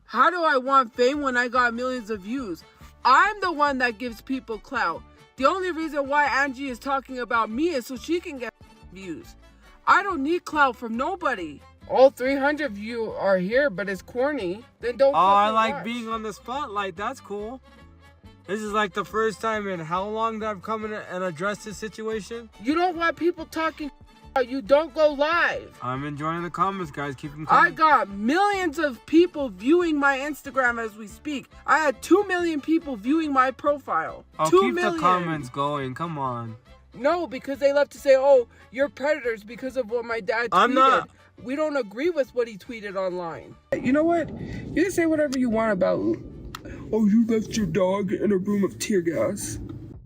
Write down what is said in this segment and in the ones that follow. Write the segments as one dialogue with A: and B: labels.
A: How do I want fame when I got millions of views? I'm the one that gives people clout. The only reason why Angie is talking about me is so she can get views. I don't need clout from nobody. All 300 of you are here, but it's corny. Then don't
B: I like
A: watch.
B: being on the spotlight. That's cool. This is like the first time in how long that I've come in and addressed this situation?
A: You don't want people talking you don't go live.
B: I'm enjoying the comments, guys. Keep them coming.
A: I got millions of people viewing my Instagram as we speak. I had 2 million people viewing my profile.
B: Oh,
A: 2
B: keep
A: million.
B: the comments going. Come on.
A: No, because they love to say, oh, you're predators because of what my dad tweeted.
B: I'm not.
A: We don't agree with what he tweeted online. You know what? You can say whatever you want about, oh, you left your dog in a room of tear gas.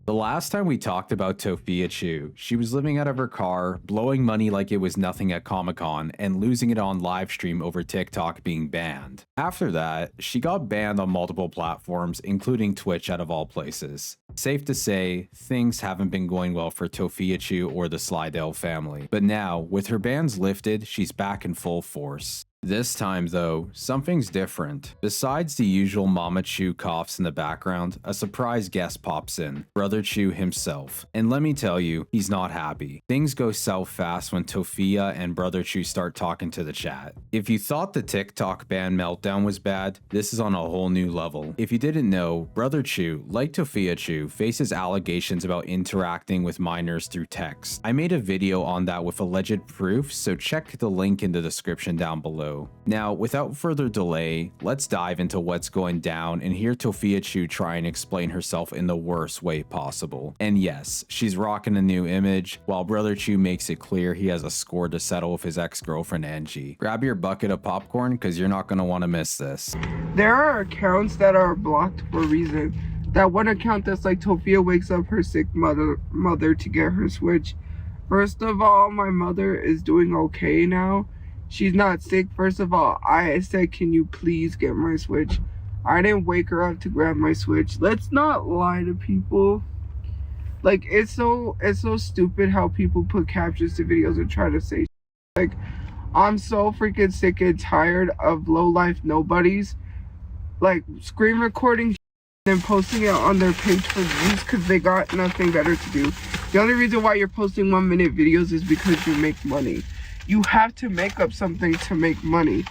C: The last time we talked about Tophiachu, she was living out of her car, blowing money like it was nothing at Comic-Con, and losing it on livestream over TikTok being banned. After that, she got banned on multiple platforms, including Twitch out of all places. Safe to say, things haven't been going well for Tophiachu or the Slidell family. But now, with her bans lifted, she's back in full force. This time though, something's different. Besides the usual Mama Chu coughs in the background, a surprise guest pops in, Brotherchu himself. And let me tell you, he's not happy. Things go south fast when Tophia and Brotherchu start talking to the chat. If you thought the TikTok ban meltdown was bad, this is on a whole new level. If you didn't know, Brotherchu, like Tophiachu, faces allegations about interacting with minors through text. I made a video on that with alleged proof, so check the link in the description down below. Now, without further delay, let's dive into what's going down and hear Tophiachu try and explain herself in the worst way possible. And yes, she's rocking a new image, while Brotherchu makes it clear he has a score to settle with his ex-girlfriend Angie. Grab your bucket of popcorn, because you're not going to want to miss this.
A: There are accounts that are blocked for a reason. That one account that's like Tophia wakes up her sick mother to get her Switch. First of all, my mother is doing okay now. She's not sick. First of all, I said, can you please get my Switch? I didn't wake her up to grab my Switch. Let's not lie to people. Like, it's so stupid how people put captions to videos and try to say like, I'm so freaking sick and tired of low-life nobodies like screen recording and posting it on their page for views because they got nothing better to do. The only reason why you're posting 1-minute videos is because you make money. You have to make up something to make money.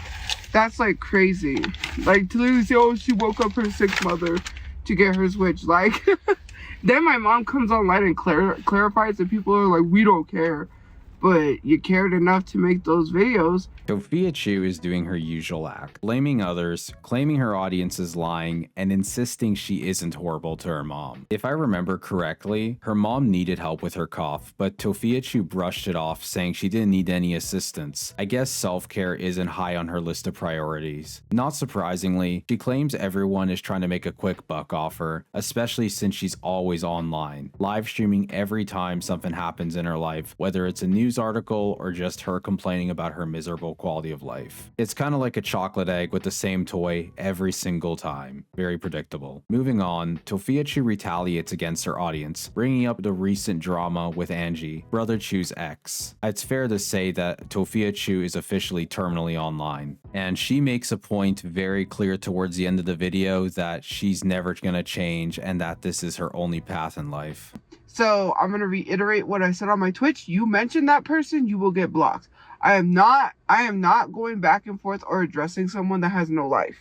A: That's like crazy. Like to literally say, oh, she woke up her sick mother to get her Switch. Like, then my mom comes online and clarifies and people are like, we don't care. But you cared enough to make those videos.
C: Tophiachu is doing her usual act, blaming others, claiming her audience is lying, and insisting she isn't horrible to her mom. If I remember correctly, her mom needed help with her cough, but Tophiachu brushed it off, saying she didn't need any assistance. I guess self-care isn't high on her list of priorities. Not surprisingly, she claims everyone is trying to make a quick buck off her, especially since she's always online, live streaming every time something happens in her life, whether it's a news article or just her complaining about her miserable quality of life. It's kind of like a chocolate egg with the same toy every single time. Very predictable. Moving on, Tophiachu retaliates against her audience, bringing up the recent drama with Angie, Brotherchu's ex. It's fair to say that Tophiachu is officially terminally online, and she makes a point very clear towards the end of the video that she's never gonna change and that this is her only path in life.
A: So I'm going to reiterate what I said on my Twitch. You mention that person, you will get blocked. I am not going back and forth or addressing someone that has no life.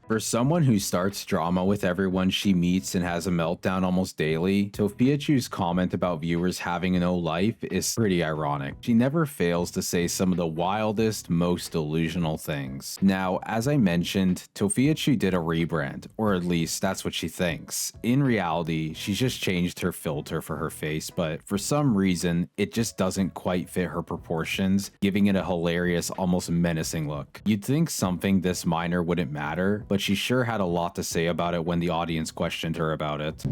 C: For someone who starts drama with everyone she meets and has a meltdown almost daily, Tophiachu's comment about viewers having no life is pretty ironic. She never fails to say some of the wildest, most delusional things. Now, as I mentioned, Tophiachu did a rebrand, or at least that's what she thinks. In reality, she's just changed her filter for her face, but for some reason, it just doesn't quite fit her proportions, giving it a hilarious, almost menacing look. You'd think something this minor wouldn't matter, but she sure had a lot to say about it when the audience questioned her about it.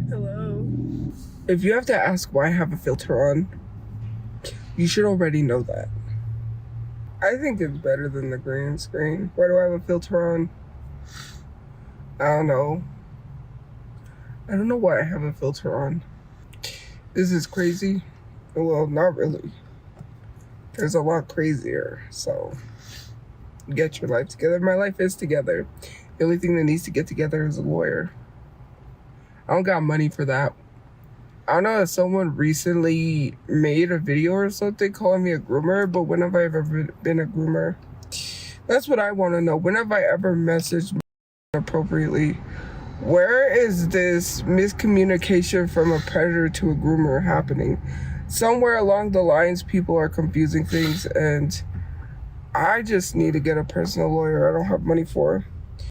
A: Hello. If you have to ask why I have a filter on, you should already know that. I think it's better than the green screen. Why do I have a filter on? I don't know. I don't know why I have a filter on. This is crazy. Well, not really. There's a lot crazier. So get your life together. My life is together. The only thing that needs to get together is a lawyer. I don't got money for that. I don't know if someone recently made a video or something calling me a groomer, but when have I ever been a groomer? That's what I want to know. When have I ever messaged appropriately? Where is this miscommunication from a predator to a groomer happening? Somewhere along the lines, people are confusing things, and I just need to get a personal lawyer. I don't have money for.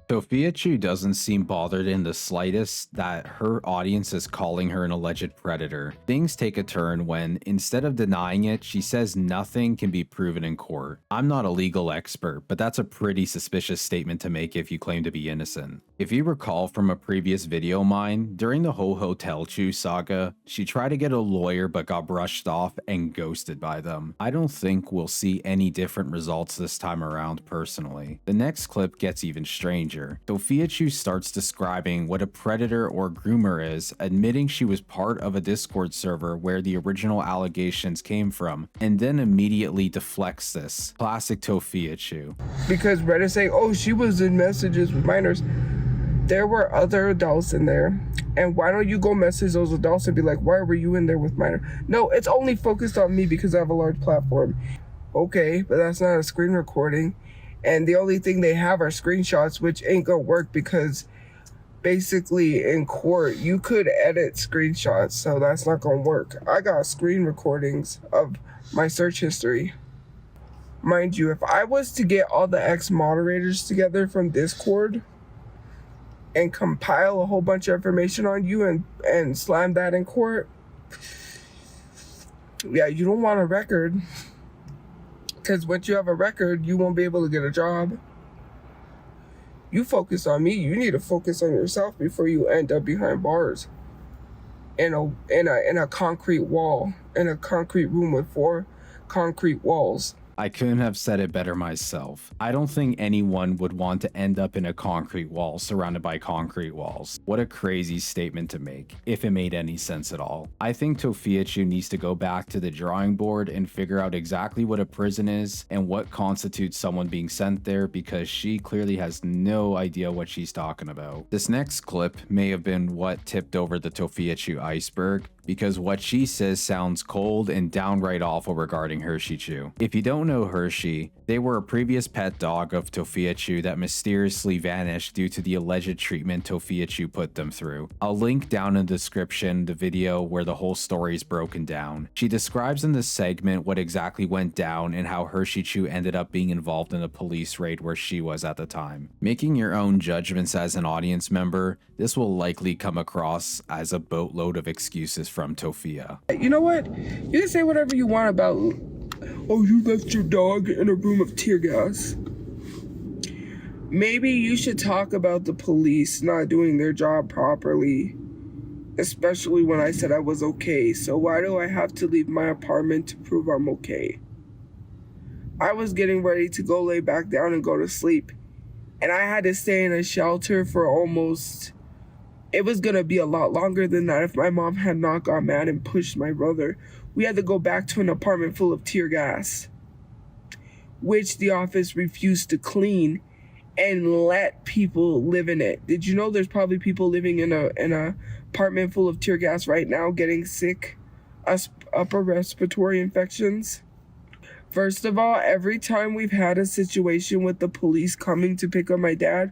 C: Tophiachu doesn't seem bothered in the slightest that her audience is calling her an alleged predator. Things take a turn when, instead of denying it, she says nothing can be proven in court. I'm not a legal expert, but that's a pretty suspicious statement to make if you claim to be innocent. If you recall from a previous video of mine, during the whole Hotelchu saga, she tried to get a lawyer but got brushed off and ghosted by them. I don't think we'll see any different results this time around personally. The next clip gets even stranger. Tophiachu starts describing what a predator or groomer is, admitting she was part of a Discord server where the original allegations came from, and then immediately deflects this. Classic Tophiachu.
A: Because Reddit saying, oh, she was in messages with minors. There were other adults in there, and why don't you go message those adults and be like, why were you in there with minor? No, it's only focused on me because I have a large platform. Okay, but that's not a screen recording, and the only thing they have are screenshots, which ain't gonna work because basically in court you could edit screenshots, so that's not gonna work. I got screen recordings of my search history. Mind you, if I was to get all the ex-moderators together from Discord and compile a whole bunch of information on you and slam that in court, yeah, you don't want a record. Because once you have a record, you won't be able to get a job. You focus on me. You need to focus on yourself before you end up behind bars. In a concrete wall. In a concrete room with 4 concrete walls.
C: I couldn't have said it better myself. I don't think anyone would want to end up in a concrete wall surrounded by concrete walls. What a crazy statement to make, if it made any sense at all. I think Tophiachu needs to go back to the drawing board and figure out exactly what a prison is and what constitutes someone being sent there, because she clearly has no idea what she's talking about. This next clip may have been what tipped over the Tophiachu iceberg, because what she says sounds cold and downright awful regarding Hersheychu. If you don't know Hershey, they were a previous pet dog of Tophiachu that mysteriously vanished due to the alleged treatment Tophiachu put them through. I'll link down in the description the video where the whole story is broken down. She describes in this segment what exactly went down and how Hersheychu ended up being involved in a police raid where she was at the time. Making your own judgments as an audience member, this will likely come across as a boatload of excuses from Tophia.
A: You know what? You can say whatever you want about, oh, you left your dog in a room of tear gas. Maybe you should talk about the police not doing their job properly, especially when I said I was okay. So why do I have to leave my apartment to prove I'm okay? I was getting ready to go lay back down and go to sleep, and I had to stay in a shelter for almost... It was gonna be a lot longer than that if my mom had not got mad and pushed my brother. We had to go back to an apartment full of tear gas, which the office refused to clean and let people live in it. Did you know there's probably people living in a apartment full of tear gas right now getting sick, upper respiratory infections? First of all, every time we've had a situation with the police coming to pick up my dad,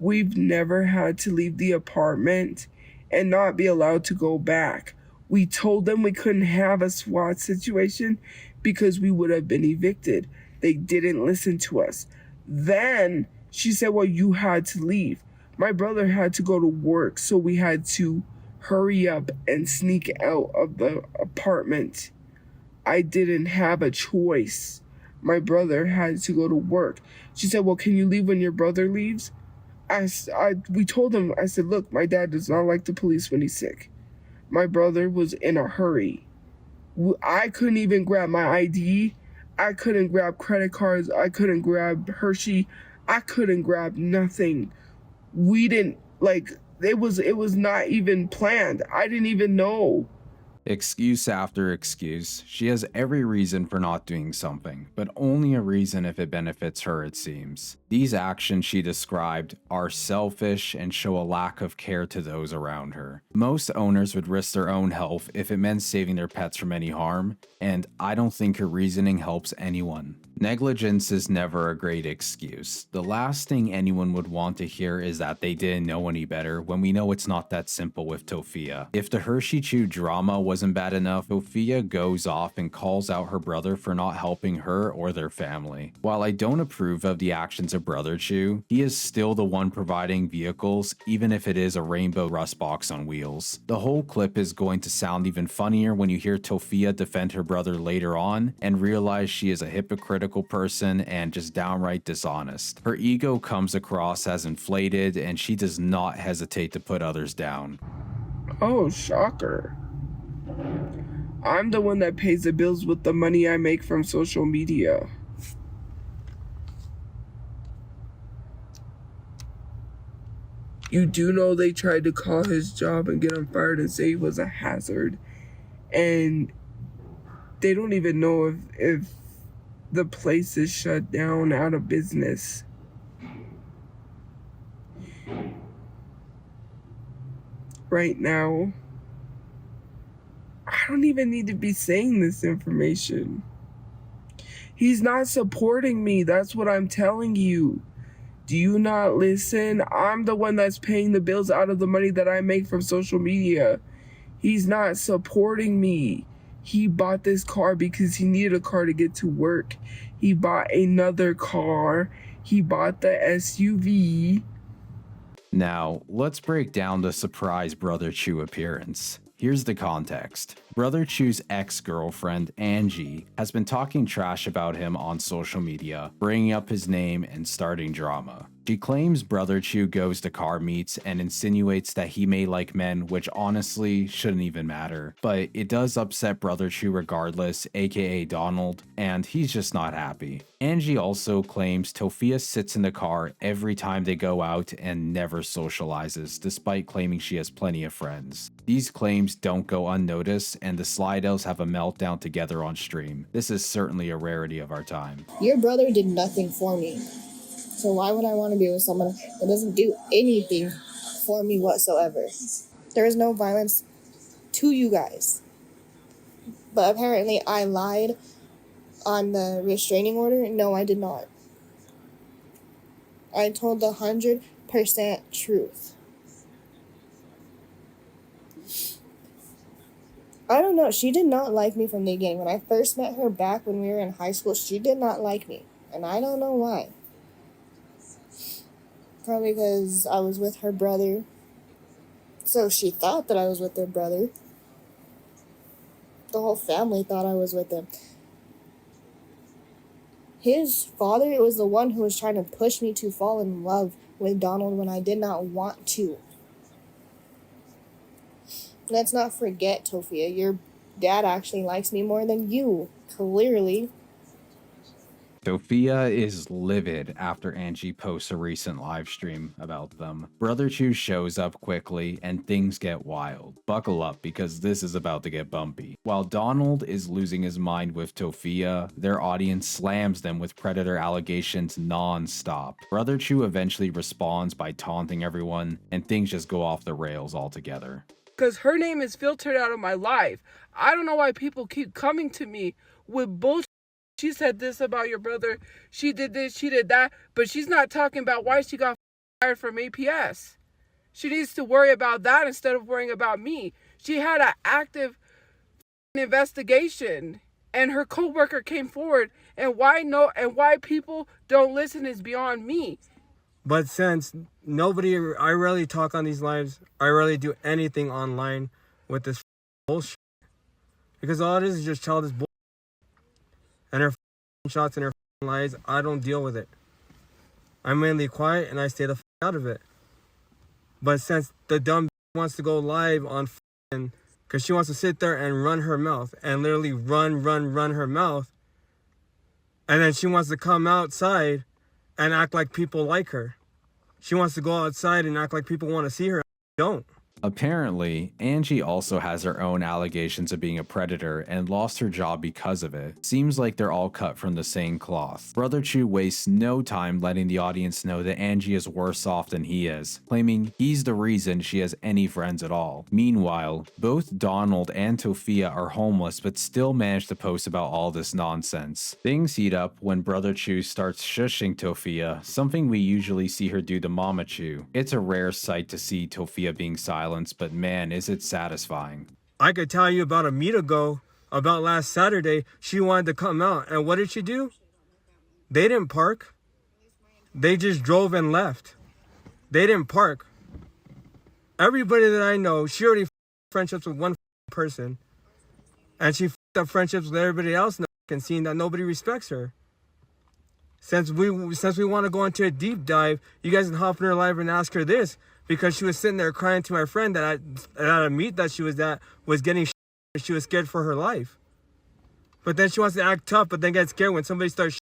A: we've never had to leave the apartment and not be allowed to go back. We told them we couldn't have a SWAT situation because we would have been evicted. They didn't listen to us. Then she said, well, you had to leave. My brother had to go to work, so we had to hurry up and sneak out of the apartment. I didn't have a choice. My brother had to go to work. She said, well, can you leave when your brother leaves? We told him, I said, look, my dad does not like the police when he's sick. My brother was in a hurry. I couldn't even grab my ID. I couldn't grab credit cards. I couldn't grab Hershey. I couldn't grab nothing. We didn't, like, it was not even planned. I didn't even know.
C: Excuse after excuse. She has every reason for not doing something, but only a reason if it benefits her, it seems. These actions she described are selfish and show a lack of care to those around her. Most owners would risk their own health if it meant saving their pets from any harm, and I don't think her reasoning helps anyone. Negligence is never a great excuse. The last thing anyone would want to hear is that they didn't know any better when we know it's not that simple with Tophia. If the Hersheychu drama wasn't bad enough, Tophia goes off and calls out her brother for not helping her or their family. While I don't approve of the actions of Brotherchu, he is still the one providing vehicles, even if it is a rainbow rust box on wheels. The whole clip is going to sound even funnier when you hear Tophia defend her brother later on and realize she is a hypocritical person and just downright dishonest. Her ego comes across as inflated and she does not hesitate to put others down.
A: Oh, shocker. I'm the one that pays the bills with the money I make from social media. You do know they tried to call his job and get him fired and say he was a hazard. And they don't even know if the place is shut down, out of business. Right now, I don't even need to be saying this information. He's not supporting me. That's what I'm telling you. Do you not listen? I'm the one that's paying the bills out of the money that I make from social media. He's not supporting me. He bought this car because he needed a car to get to work. He bought another car. He bought the SUV.
C: Now, let's break down the surprise Brotherchu appearance. Here's the context. Brotherchu's ex-girlfriend, Angie, has been talking trash about him on social media, bringing up his name and starting drama. She claims Brotherchu goes to car meets and insinuates that he may like men, which honestly shouldn't even matter. But it does upset Brotherchu regardless, aka Donald, and he's just not happy. Angie also claims Tophia sits in the car every time they go out and never socializes, despite claiming she has plenty of friends. These claims don't go unnoticed, and the Slidos have a meltdown together on stream. This is certainly a rarity of our time.
D: Your brother did nothing for me. So why would I want to be with someone that doesn't do anything for me whatsoever? There is no violence to you guys. But apparently I lied on the restraining order. No, I did not. I told the 100% truth. I don't know. She did not like me from the beginning. When I first met her back when we were in high school, she did not like me. And I don't know why. Probably because I was with her brother. So she thought that I was with their brother. The whole family thought I was with him. His father was the one who was trying to push me to fall in love with Donald when I did not want to. Let's not forget, Tophia, your dad actually likes me more than you, clearly.
C: Tophia is livid after Angie posts a recent live stream about them. Brotherchu shows up quickly and things get wild. Buckle up because this is about to get bumpy. While Donald is losing his mind with Tophia, their audience slams them with predator allegations non-stop. Brotherchu eventually responds by taunting everyone and things just go off the rails altogether.
A: Because her name is filtered out of my life. I don't know why people keep coming to me with bullshit. She said this about your brother. She did this, she did that. But she's not talking about why she got fired from APS. She needs to worry about that instead of worrying about me. She had an active investigation. And her coworker came forward. And why people don't listen is beyond me.
B: But since I rarely talk on these lives, I rarely do anything online with this bullshit. Because all it is just childish bullshit. And her shots and her lies, I don't deal with it. I'm mainly quiet and I stay the out of it. But since the dumb wants to go live on because she wants to sit there and run her mouth and literally run her mouth. And then she wants to come outside and act like people like her. She wants to go outside and act like people want to see her. Don't.
C: Apparently, Angie also has her own allegations of being a predator and lost her job because of it. Seems like they're all cut from the same cloth. Brotherchu wastes no time letting the audience know that Angie is worse off than he is, claiming he's the reason she has any friends at all. Meanwhile, both Donald and Tophia are homeless but still manage to post about all this nonsense. Things heat up when Brotherchu starts shushing Tophia, something we usually see her do to Mamachu. It's a rare sight to see Tophia being silenced, but man, is it satisfying.
B: I could tell you about a meet ago, about last Saturday, she wanted to come out. And what did she do? They didn't park. They just drove and left. They didn't park. Everybody that I know, she already friendships with one person. And she up friendships with everybody else and seeing that nobody respects her. Since we want to go into a deep dive, you guys can hop in her live and ask her this. Because she was sitting there crying to my friend that at a meet that she was at was getting she was scared for her life. But then she wants to act tough, but then gets scared when somebody starts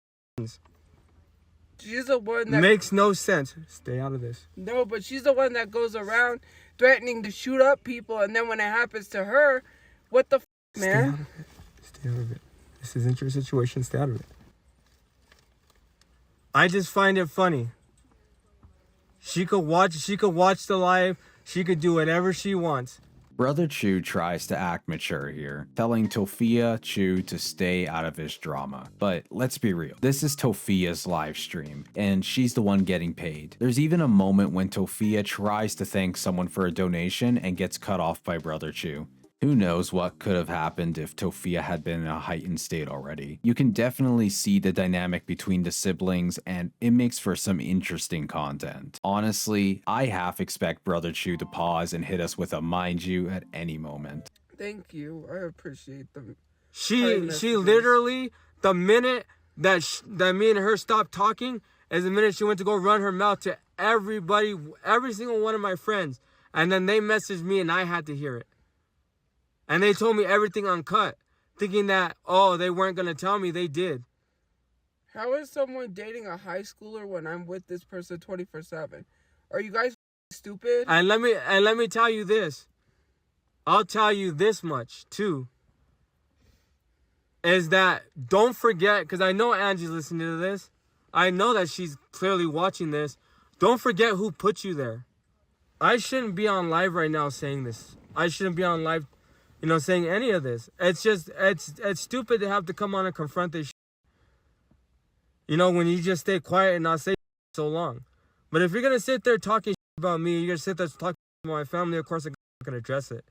A: She's the one that
B: makes no sense. Stay out of this.
A: No, but she's the one that goes around threatening to shoot up people, and then when it happens to her, what the man?
B: Stay out of it. This isn't your situation. Stay out of it. I just find it funny. She could watch the live. She could do whatever she wants.
C: Brotherchu tries to act mature here, telling Tophiachu to stay out of his drama. But let's be real, this is Tophia's live stream, and she's the one getting paid. There's even a moment when Tophia tries to thank someone for a donation and gets cut off by Brotherchu. Who knows what could have happened if Tophia had been in a heightened state already. You can definitely see the dynamic between the siblings, and it makes for some interesting content. Honestly, I half expect Brotherchu to pause and hit us with a mind you at any moment.
A: Thank you. I appreciate them.
B: She literally, the minute that me and her stopped talking is the minute she went to go run her mouth to everybody, every single one of my friends. And then they messaged me and I had to hear it. And they told me everything uncut, thinking that, oh, they weren't going to tell me. They did.
A: How is someone dating a high schooler when I'm with this person 24/7? Are you guys stupid?
B: And let me tell you this. I'll tell you this much, too. Is that, don't forget, because I know Angie's listening to this. I know that she's clearly watching this. Don't forget who put you there. I shouldn't be on live right now saying this. I shouldn't be on live saying any of this. It's just, it's stupid to have to come on and confront this shit. When you just stay quiet and not say so long. But if you're going to sit there talking about me, you're going to sit there talking about my family, of course I'm going to address it.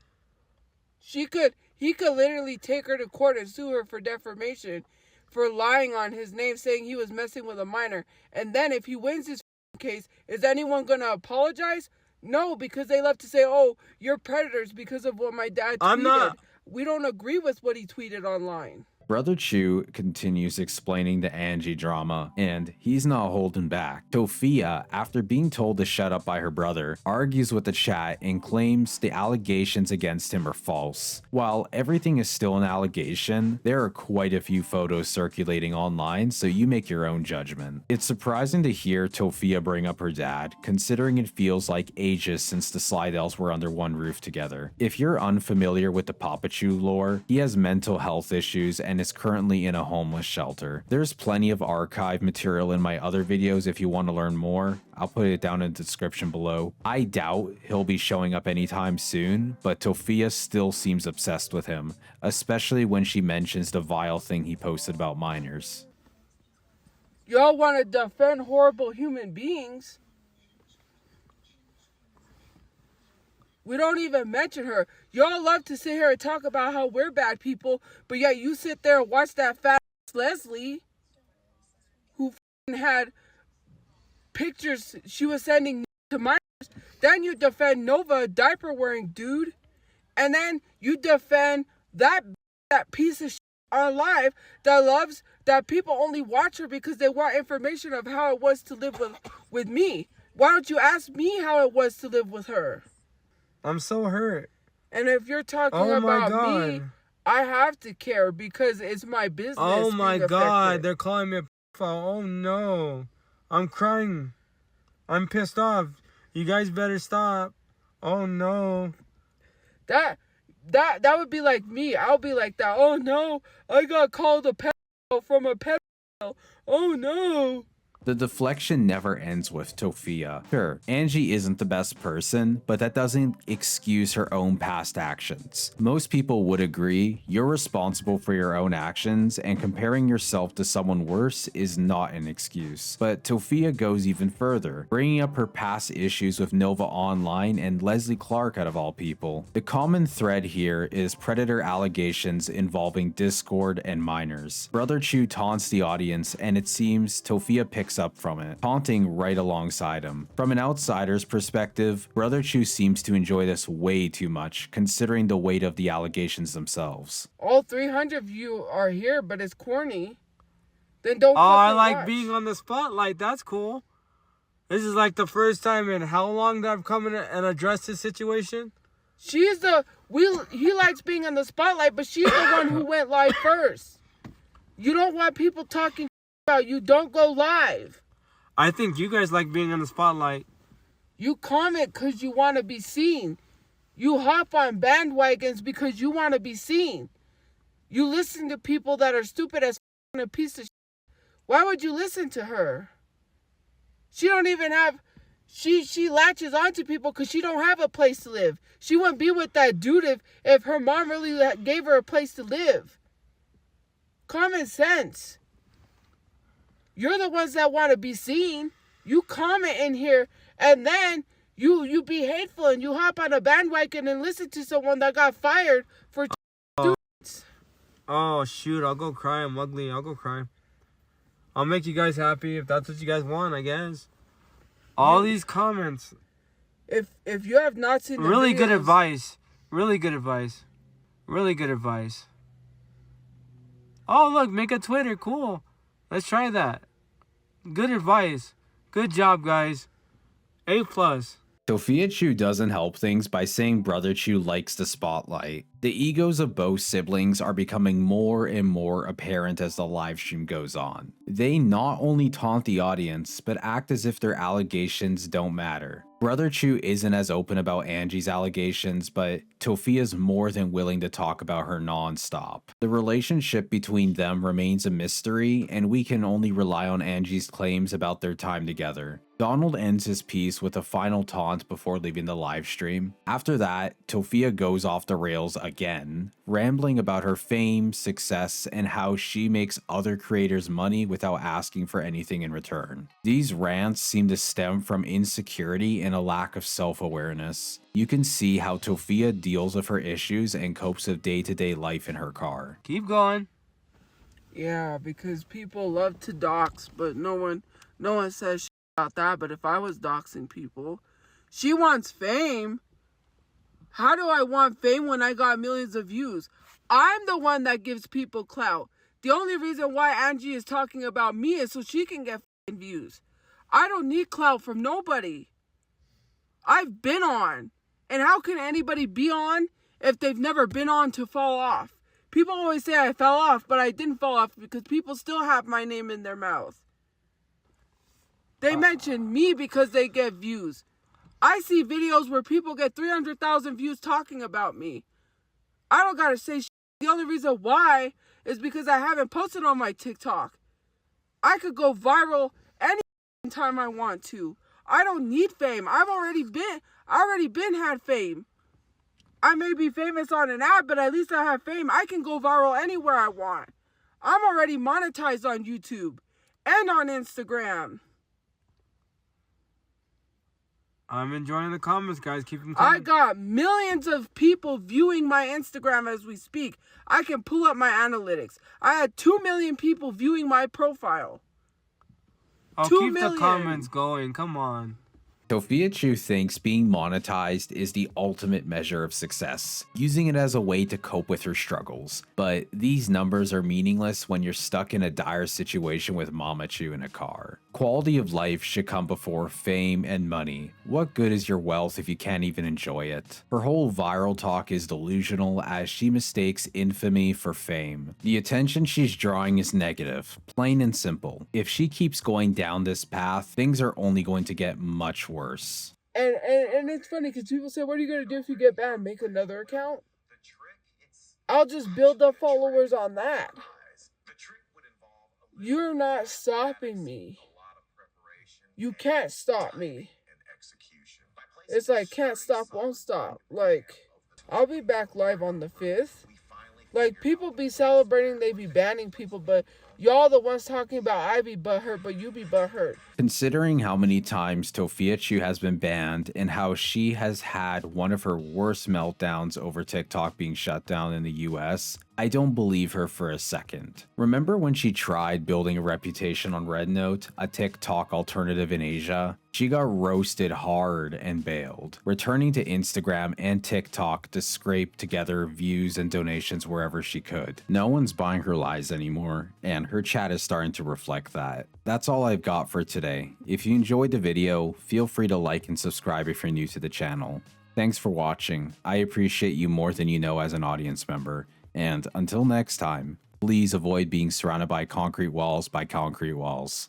A: He could literally take her to court and sue her for defamation for lying on his name, saying he was messing with a minor. And then if he wins his case, is anyone going to apologize? No, because they love to say, oh, you're predators because of what my dad tweeted.
B: I'm not.
A: We don't agree with what he tweeted online.
C: Brotherchu continues explaining the Angie drama, and he's not holding back. Tophia, after being told to shut up by her brother, argues with the chat and claims the allegations against him are false. While everything is still an allegation, there are quite a few photos circulating online, so you make your own judgment. It's surprising to hear Tophia bring up her dad, considering it feels like ages since the Slidells were under one roof together. If you're unfamiliar with the Papachu lore, he has mental health issues and is currently in a homeless shelter. There's plenty of archive material in my other videos if you want to learn more. I'll put it down in the description below. I doubt he'll be showing up anytime soon, but Tophia still seems obsessed with him, especially when she mentions the vile thing he posted about minors.
A: Y'all want to defend horrible human beings? We don't even mention her. Y'all love to sit here and talk about how we're bad people, but yet you sit there and watch that fat Leslie, who had pictures she was sending to minors. Then you defend Nova, a diaper-wearing dude, and then you defend that piece of shit on live that people only watch her because they want information of how it was to live with me. Why don't you ask me how it was to live with her?
B: I'm so hurt.
A: And if you're talking about me, I have to care because it's my business.
B: Oh my God, they're calling me a pedophile. Oh no. I'm crying. I'm pissed off. You guys better stop. Oh no.
A: That would be like me. I'll be like that. Oh no, I got called a pedophile from a pedophile. Oh no.
C: The deflection never ends with Tophia. Sure, Angie isn't the best person, but that doesn't excuse her own past actions. Most people would agree you're responsible for your own actions, and comparing yourself to someone worse is not an excuse. But Tophia goes even further, bringing up her past issues with novaonline and Leslie Clark out of all people. The common thread here is predator allegations involving Discord and minors. Brotherchu taunts the audience, and it seems Tophia picks up from it, taunting right alongside him. From an outsider's perspective, Brotherchu seems to enjoy this way too much, considering the weight of the allegations themselves.
A: All 300 of you are here, but it's corny. Then don't
B: I
A: fucking
B: like
A: watch.
B: being on the spotlight. That's cool. This is like the first time in how long that I've come in and addressed this situation?
A: He likes being in the spotlight, but she's the one who went live first. You don't want people talking about you. Don't go live.
B: I think you guys like being in the spotlight.
A: You comment because you want to be seen. You hop on bandwagons because you want to be seen. You listen to people that are stupid as a piece of shit. Why would you listen to her? She don't even have... She latches onto people because she don't have a place to live. She wouldn't be with that dude if her mom really gave her a place to live. Common sense. You're the ones that want to be seen. You comment in here, and then you be hateful, and you hop on a bandwagon and listen to someone that got fired for students.
B: Oh, shoot. I'll go cry. I'm ugly. I'll go cry. I'll make you guys happy if that's what you guys want, I guess. All these comments.
A: If you have not seen the
B: Really
A: videos,
B: good advice. Really good advice. Really good advice. Oh, look. Make a Twitter. Cool. Let's try that. Good advice. Good job, guys. A+.
C: Tophiachu doesn't help things by saying Brotherchu likes the spotlight. The egos of both siblings are becoming more and more apparent as the livestream goes on. They not only taunt the audience, but act as if their allegations don't matter. Brotherchu isn't as open about Angie's allegations, but Tophia's more than willing to talk about her non-stop. The relationship between them remains a mystery, and we can only rely on Angie's claims about their time together. Donald ends his piece with a final taunt before leaving the livestream. After that, Tophia goes off the rails again, rambling about her fame, success, and how she makes other creators money without asking for anything in return. These rants seem to stem from insecurity and a lack of self-awareness. You can see how Tophia deals with her issues and copes with day-to-day life in her car.
B: Keep going.
A: Yeah, because people love to dox, but no one says shit about that. But if I was doxing people, she wants fame. How do I want fame when I got millions of views? I'm the one that gives people clout. The only reason why Angie is talking about me is so she can get views. I don't need clout from nobody. I've been on. And how can anybody be on if they've never been on to fall off? People always say I fell off, but I didn't fall off because people still have my name in their mouth. They mention me because they get views. I see videos where people get 300,000 views talking about me. I don't gotta say shit. The only reason why is because I haven't posted on my TikTok. I could go viral any time I want to. I don't need fame. I already been had fame. I may be famous on an ad, but at least I have fame. I can go viral anywhere I want. I'm already monetized on YouTube and on Instagram.
B: I'm enjoying the comments, guys. Keep them coming.
A: I got millions of people viewing my Instagram as we speak. I can pull up my analytics. I had 2 million people viewing my profile.
B: I'll
A: 2
B: keep
A: million.
B: the comments going. Come on.
C: Tophiachu thinks being monetized is the ultimate measure of success, using it as a way to cope with her struggles. But these numbers are meaningless when you're stuck in a dire situation with Papachu in a car. Quality of life should come before fame and money. What good is your wealth if you can't even enjoy it? Her whole viral talk is delusional as she mistakes infamy for fame. The attention she's drawing is negative, plain and simple. If she keeps going down this path, things are only going to get much worse.
A: And it's funny because people say, what are you going to do if you get banned? Make another account? I'll just build up followers on that. You're not stopping me. You can't stop me. It's like, can't stop, won't stop. Like, I'll be back live on the 5th. Like, people be celebrating, they be banning people, but y'all the ones talking about I be butthurt, but you be butthurt.
C: Considering how many times Tophiachu has been banned and how she has had one of her worst meltdowns over TikTok being shut down in the US, I don't believe her for a second. Remember when she tried building a reputation on RedNote, a TikTok alternative in Asia? She got roasted hard and bailed, returning to Instagram and TikTok to scrape together views and donations wherever she could. No one's buying her lies anymore, and her chat is starting to reflect that. That's all I've got for today. If you enjoyed the video, feel free to like and subscribe if you're new to the channel. Thanks for watching. I appreciate you more than you know as an audience member. And until next time, please avoid being surrounded by concrete walls.